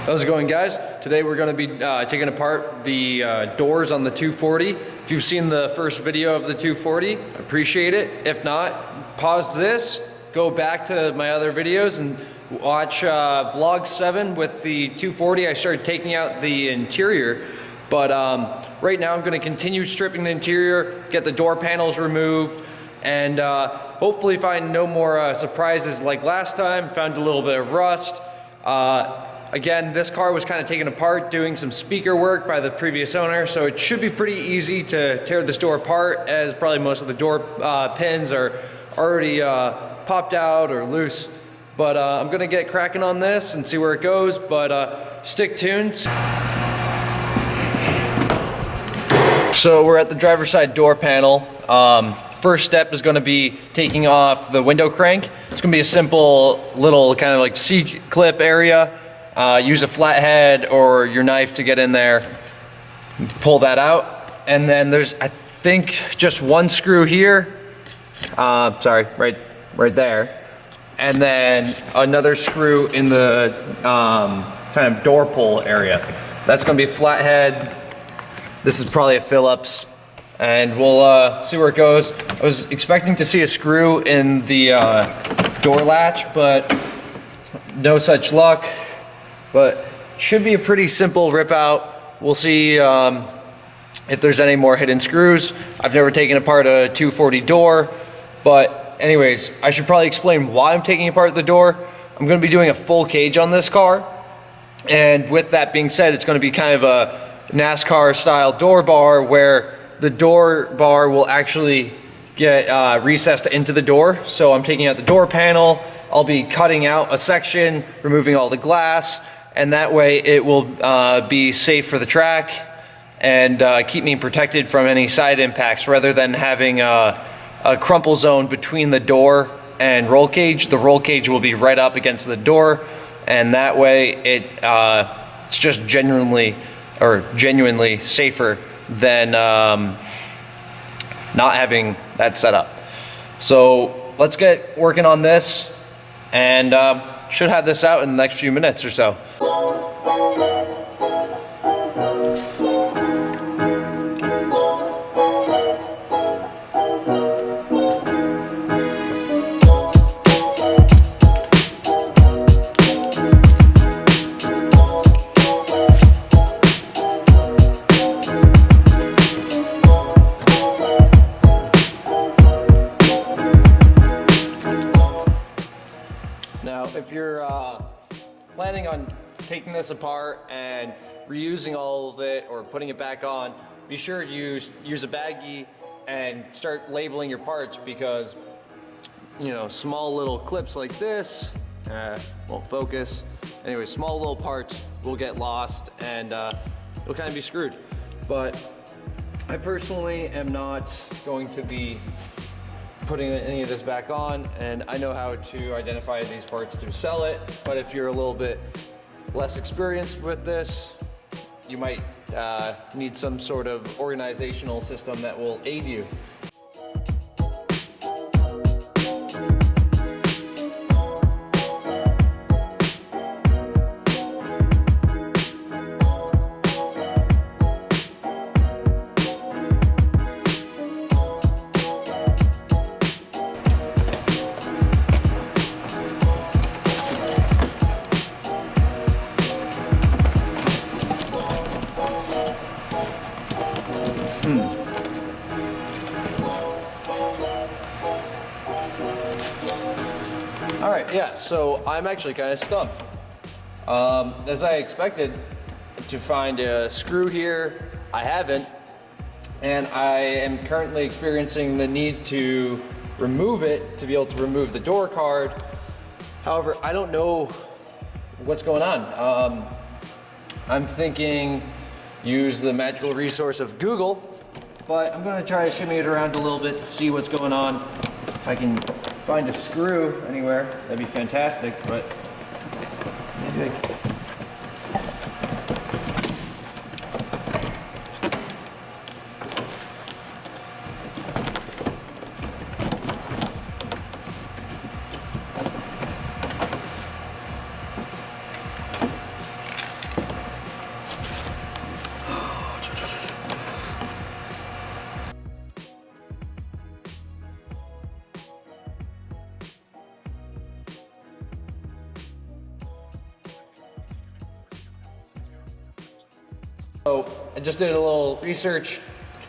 How's it going, guys? Today we're going to be taking apart the doors on the 240. If you've seen the first video of the 240, I appreciate it. If not, pause this, go back to my other videos and watch vlog 7 with the 240. I started taking out the interior, but right now I'm going to continue stripping the interior, get the door panels removed, and hopefully find no more surprises like last time. Found a little bit of rust. Again, this car was kind of taken apart doing some speaker work by the previous owner, so it should be pretty easy to tear this door apart, as probably most of the door pins are already popped out or loose. But I'm gonna get cracking on this and see where it goes, but stick tuned. So we're at the driver's side door panel. First step is going to be taking off the window crank. It's going to be a simple little kind of like C-clip area. Use a flathead or your knife to get in there, pull that out, and then there's, I think, just one screw here. Sorry, right there, and then another screw in the kind of door pull area. That's going to be a flathead. This is probably a Phillips, and we'll see where it goes. I was expecting to see a screw in the door latch, but no such luck. But should be a pretty simple rip out. We'll see if there's any more hidden screws. I've never taken apart a 240 door, but anyways, I should probably explain why I'm taking apart the door. I'm going to be doing a full cage on this car, and with that being said, it's going to be kind of a NASCAR style door bar where the door bar will actually get recessed into the door. So I'm taking out the door panel. I'll be cutting out a section, removing all the glass, and that way it will be safe for the track and keep me protected from any side impacts, rather than having a crumple zone between the door and roll cage. The roll cage will be right up against the door, and that way it's just genuinely safer than not having that set up. So let's get working on this, and should have this out in the next few minutes or so. Now, if you're planning on taking this apart and reusing all of it or putting it back on, be sure to use a baggie and start labeling your parts, because, you know, small little clips like this won't focus. Anyway, small little parts will get lost and you'll kind of be screwed. But I personally am not going to be putting any of this back on, and I know how to identify these parts to sell it. But if you're a little bit less experienced with this, you might need some sort of organizational system that will aid you. All right, yeah, so I'm actually kind of stumped. As I expected to find a screw here, I haven't, and I am currently experiencing the need to remove it to be able to remove the door card. However, I don't know what's going on. I'm thinking use the magical resource of Google, but I'm gonna try to shimmy it around a little bit to see what's going on. If I can find a screw anywhere, that'd be fantastic, but maybe So I just did a little research.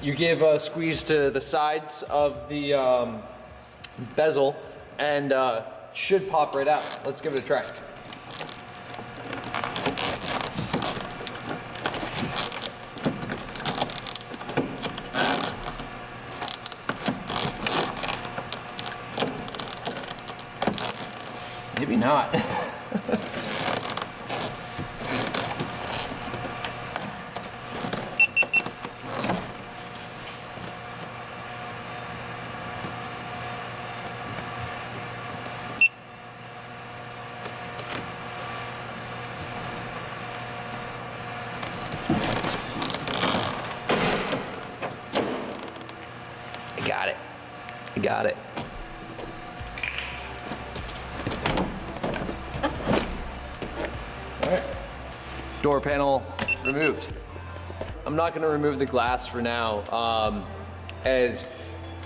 You give a squeeze to the sides of the bezel and should pop right out. Let's give it a try. Maybe not. I got it. All right. Door panel removed. I'm not gonna remove the glass for now, as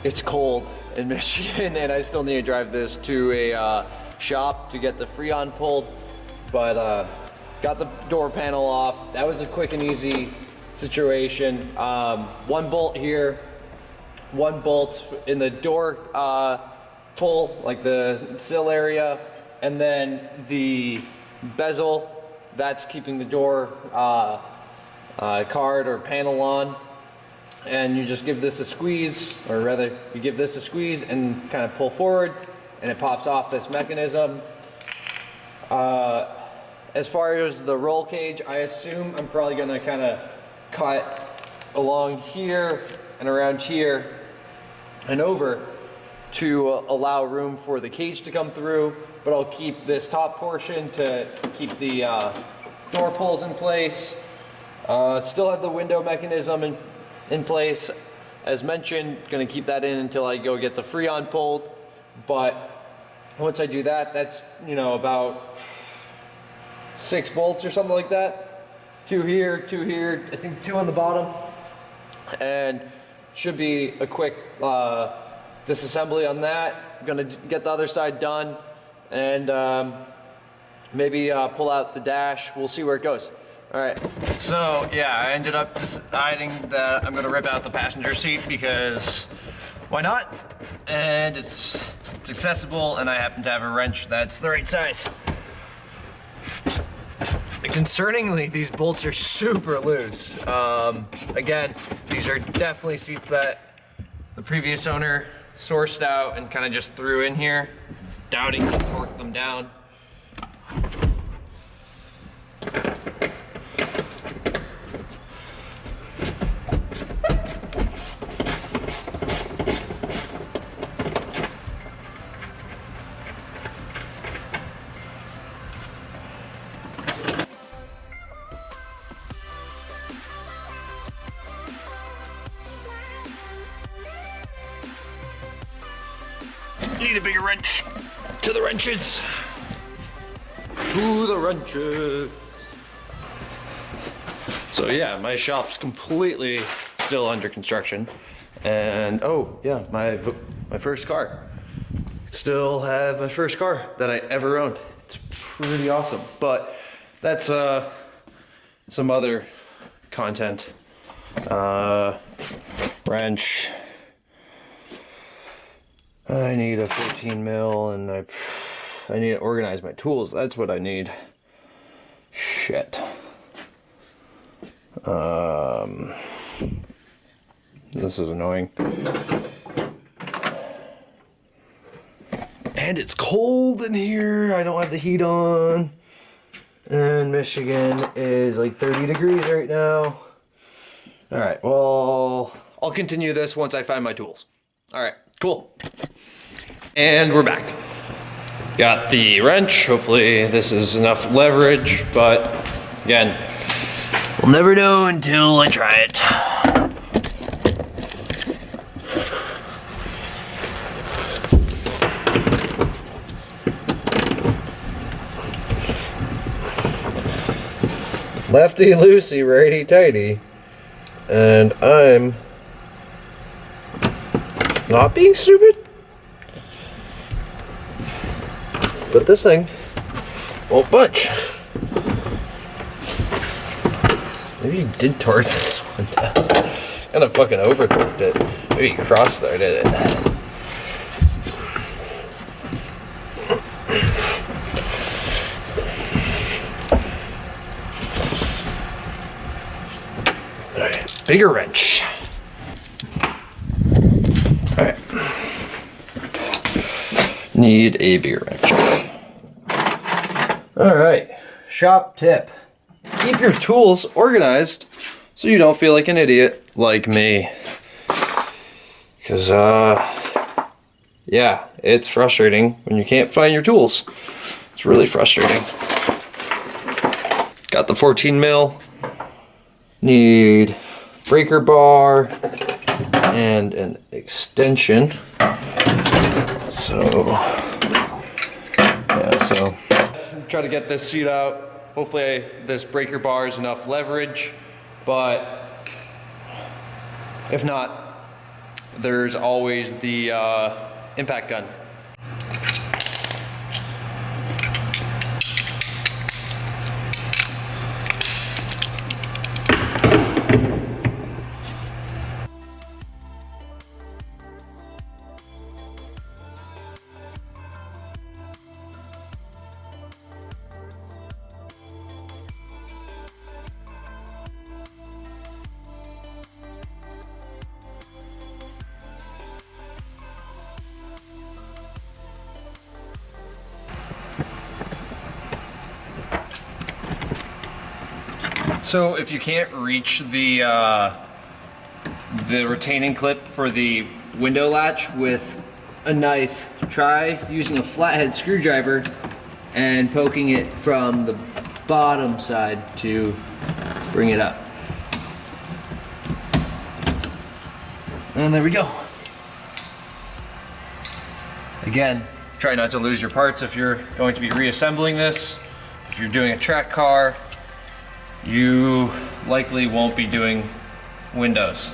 it's cold in Michigan and I still need to drive this to a shop to get the Freon pulled, but got the door panel off. That was a quick and easy situation. One bolt here, one bolt in the door pull, like the sill area, and then the bezel, that's keeping the door card or panel on. And you just give this a squeeze, or rather you give this a squeeze and kind of pull forward and it pops off this mechanism. As far as the roll cage, I assume I'm probably gonna kind of cut along here and around here and over to allow room for the cage to come through, but I'll keep this top portion to keep the door pulls in place. Still have the window mechanism in place. As mentioned, gonna keep that in until I go get the Freon pulled, but once I do that, that's, you know, about 6 bolts or something like that. 2 here, I think 2 on the bottom, and should be a quick disassembly on that. Gonna get the other side done and maybe pull out the dash. We'll see where it goes. All right. So yeah, I ended up deciding that I'm gonna rip out the passenger seat because why not? And it's accessible, and I happen to have a wrench that's the right size. Concerningly, these bolts are super loose. Again, these are definitely seats that the previous owner sourced out and kind of just threw in here, doubting to torque them down. Need a bigger wrench. To the wrenches. To the wrenches. So yeah, my shop's completely still under construction. And oh yeah, my first car. Still have my first car that I ever owned. It's pretty awesome. But that's some other content. Wrench. I need a 15 mil and I need to organize my tools. That's what I need. Shit. This is annoying. And it's cold in here. I don't have the heat on. And Michigan is like 30 degrees right now. All right, well, I'll continue this once I find my tools. All right, cool. And we're back. Got the wrench. Hopefully this is enough leverage, but again, we'll never know until I try it. Lefty loosey, righty tighty, and I'm not being stupid. But this thing won't budge. Maybe he did torque this one down. Kind of fucking overcooked it. Maybe he cross-threaded it. Alright, bigger wrench. Alright. Need a bigger wrench. Alright, shop tip. Keep your tools organized so you don't feel like an idiot like me. Because, yeah, it's frustrating when you can't find your tools. It's really frustrating. Got the 14 mil. Need breaker bar and an extension. So, yeah, so try to get this seat out. Hopefully this breaker bar is enough leverage, but if not, there's always the impact gun. So if you can't reach the retaining clip for the window latch with a knife, try using a flathead screwdriver and poking it from the bottom side to bring it up. And there we go. Again, try not to lose your parts if you're going to be reassembling this. If you're doing a track car, you likely won't be doing windows.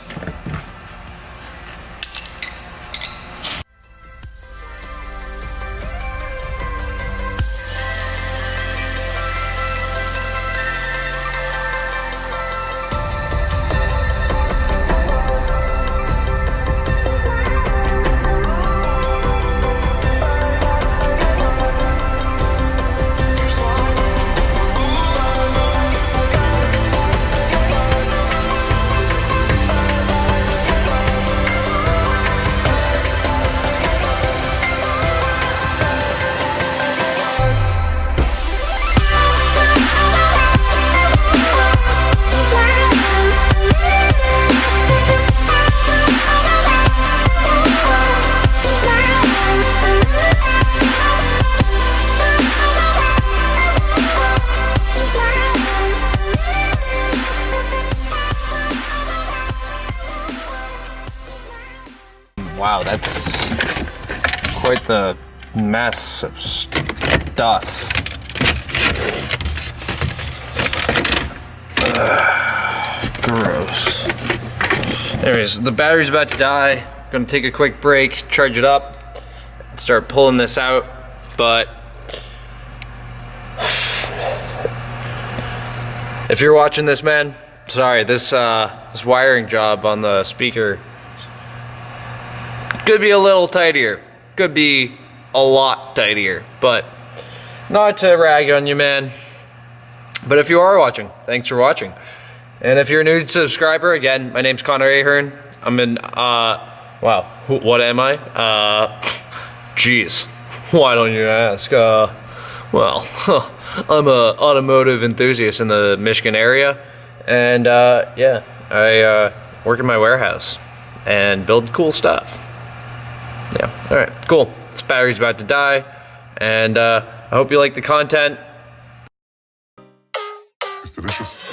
Wow, that's quite the mess of stuff. Gross. Anyways, the battery's about to die. Gonna take a quick break, charge it up, and start pulling this out, but if you're watching this, man, sorry, this wiring job on the speaker could be a little tighter, could be a lot tighter, but not to rag on you, man. But if you are watching, thanks for watching. And if you're a new subscriber, again, my name's Connor Ahern. I'm in, wow, what am I? Geez, why don't you ask? Well, I'm a automotive enthusiast in the Michigan area, and yeah, I work in my warehouse and build cool stuff. Yeah, all right, cool. This battery's about to die, and I hope you like the content. It's delicious.